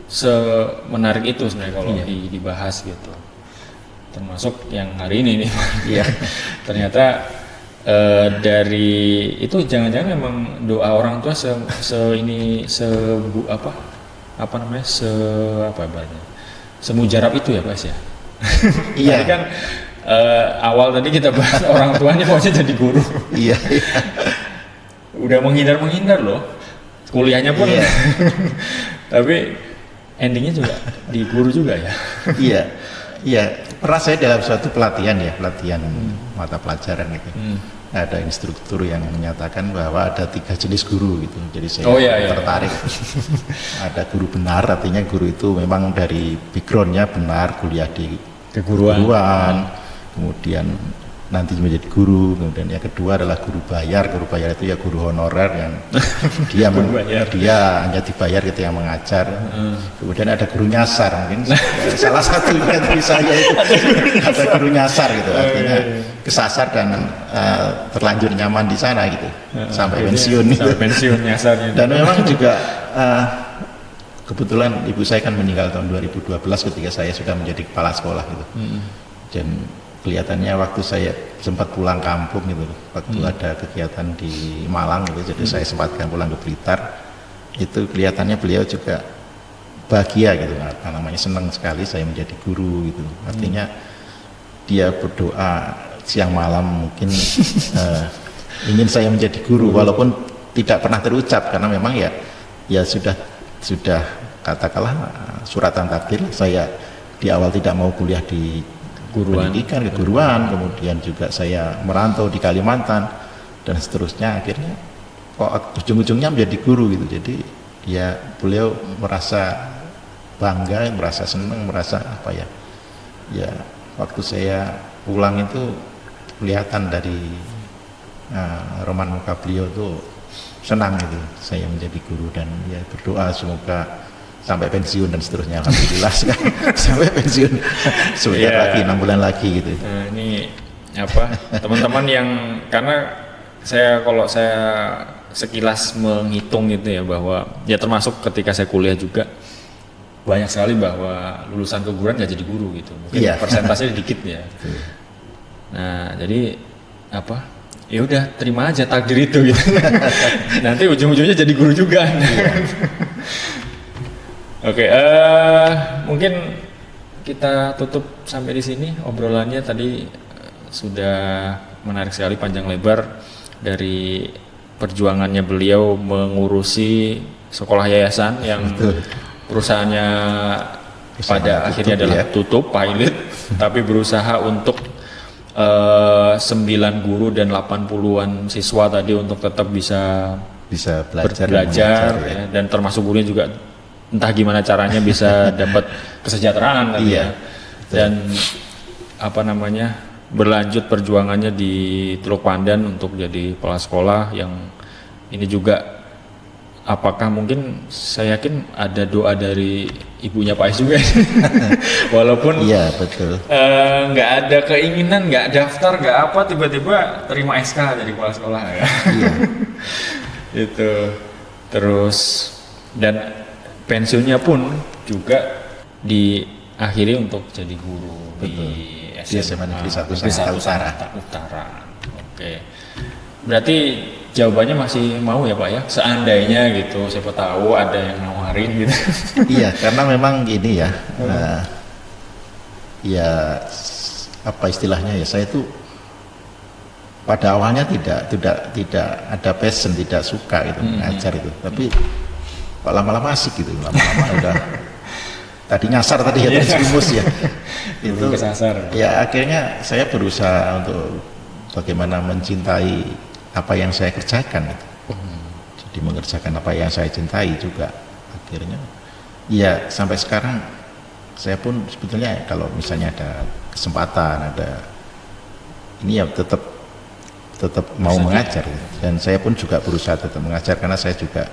semenarik itu sebenarnya kalau dibahas gitu, termasuk yang hari ini nih. Iya. Ternyata dari itu jangan-jangan memang doa orang tua semujarab itu ya Pak ya. Iya. Tadi kan awal tadi kita bahas orang tuanya pokoknya jadi guru. Iya. Udah menghindar loh, kuliahnya pun. Iya. Tapi endingnya juga di guru juga ya. Iya. Iya, pernah saya dalam suatu pelatihan mata pelajaran gitu. Ada instruktur yang menyatakan bahwa ada 3 jenis guru gitu. Jadi saya tertarik. Ada guru benar, artinya guru itu memang dari backgroundnya benar, kuliah di keguruan, kemudian nanti menjadi guru. Kemudian yang kedua adalah guru bayar. Guru bayar itu ya guru honorer yang dia hanya dibayar gitu yang mengajar. Kemudian ada guru nyasar, mungkin salah satu dari saya itu ada guru nyasar gitu, artinya kesasar dan terlanjur nyaman di sana gitu sampai pensiun. Sampai pensiun nyasarnya. Dan memang juga kebetulan ibu saya kan meninggal tahun 2012 ketika saya sudah menjadi kepala sekolah gitu. Dan kelihatannya waktu saya sempat pulang kampung gitu, waktu ada kegiatan di Malang gitu, jadi saya sempatkan pulang ke Blitar, itu kelihatannya beliau juga bahagia gitu, namanya senang sekali saya menjadi guru gitu. Artinya dia berdoa siang malam mungkin ingin saya menjadi guru, walaupun tidak pernah terucap karena memang ya sudah katakanlah suratan takdir. Saya di awal tidak mau kuliah di pendidikan keguruan, kemudian juga saya merantau di Kalimantan dan seterusnya, akhirnya kok ujung-ujungnya menjadi guru gitu. Jadi ya beliau merasa bangga, merasa senang, merasa apa ya waktu saya pulang itu kelihatan dari roman muka beliau tuh senang gitu saya menjadi guru, dan ya berdoa semoga sampai pensiun dan seterusnya. Alhamdulillah sampai pensiun sebentar lagi, 6 bulan lagi gitu. Nah, ini teman-teman yang, karena kalau saya sekilas menghitung gitu ya, bahwa ya termasuk ketika saya kuliah juga banyak sekali bahwa lulusan keguruan nggak jadi guru gitu, mungkin persentasenya dikit ya. Nah jadi ya udah terima aja takdir itu gitu. Nanti ujung-ujungnya jadi guru juga. Oke, mungkin kita tutup sampai di sini obrolannya. Tadi sudah menarik sekali, panjang lebar dari perjuangannya beliau mengurusi sekolah yayasan yang perusahaannya pada akhirnya adalah tutup, pilot, tapi berusaha untuk 9 guru dan 80-an siswa tadi untuk tetap bisa belajar ya. Dan termasuk gurunya juga entah gimana caranya bisa dapat kesejahteraan tadi ya. Dan berlanjut perjuangannya di Teluk Pandan untuk jadi kepala sekolah yang ini juga. Apakah mungkin saya yakin ada doa dari ibunya Pak Ais juga, walaupun betul. Nggak ada keinginan, nggak daftar, nggak apa, tiba-tiba terima SK jadi kepala sekolah ya. Itu terus, dan pensiunnya pun juga diakhiri untuk jadi guru di di SMA Negeri 1 Sangatta Utara. Utara. Oke. Berarti jawabannya masih mau ya Pak ya? Seandainya gitu, siapa tahu ada yang nawarin gitu. Iya, karena memang gini ya. Ya apa istilahnya ya, saya itu pada awalnya tidak ada passion, tidak suka gitu mengajar itu, tapi kok lama-lama asik gitu, lama-lama udah tadi nyasar tadi ya, terus ya itu kesasar. Ya akhirnya saya berusaha untuk bagaimana mencintai apa yang saya kerjakan gitu. Jadi mengerjakan apa yang saya cintai juga akhirnya ya sampai sekarang saya pun sebetulnya kalau misalnya ada kesempatan, ada ini ya tetap mau mengajar ya. Dan saya pun juga berusaha tetap mengajar karena saya juga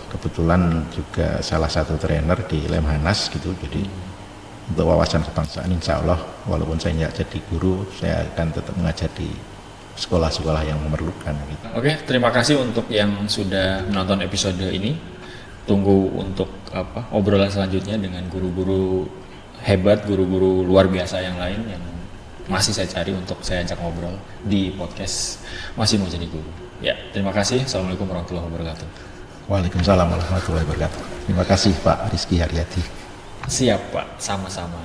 kebetulan juga salah satu trainer di Lemhanas gitu, jadi untuk wawasan kebangsaan insya Allah walaupun saya nggak jadi guru, saya akan tetap mengajar di sekolah-sekolah yang memerlukan gitu. Oke, terima kasih untuk yang sudah menonton episode ini. Tunggu untuk obrolan selanjutnya dengan guru-guru hebat, guru-guru luar biasa yang lain yang masih saya cari untuk saya ajak ngobrol di podcast Masih Mau Jadi Guru. Ya, terima kasih. Assalamualaikum warahmatullahi wabarakatuh. Waalaikumsalam warahmatullahi wabarakatuh. Terima kasih Pak Rizky Haryadi. Siap Pak, sama-sama.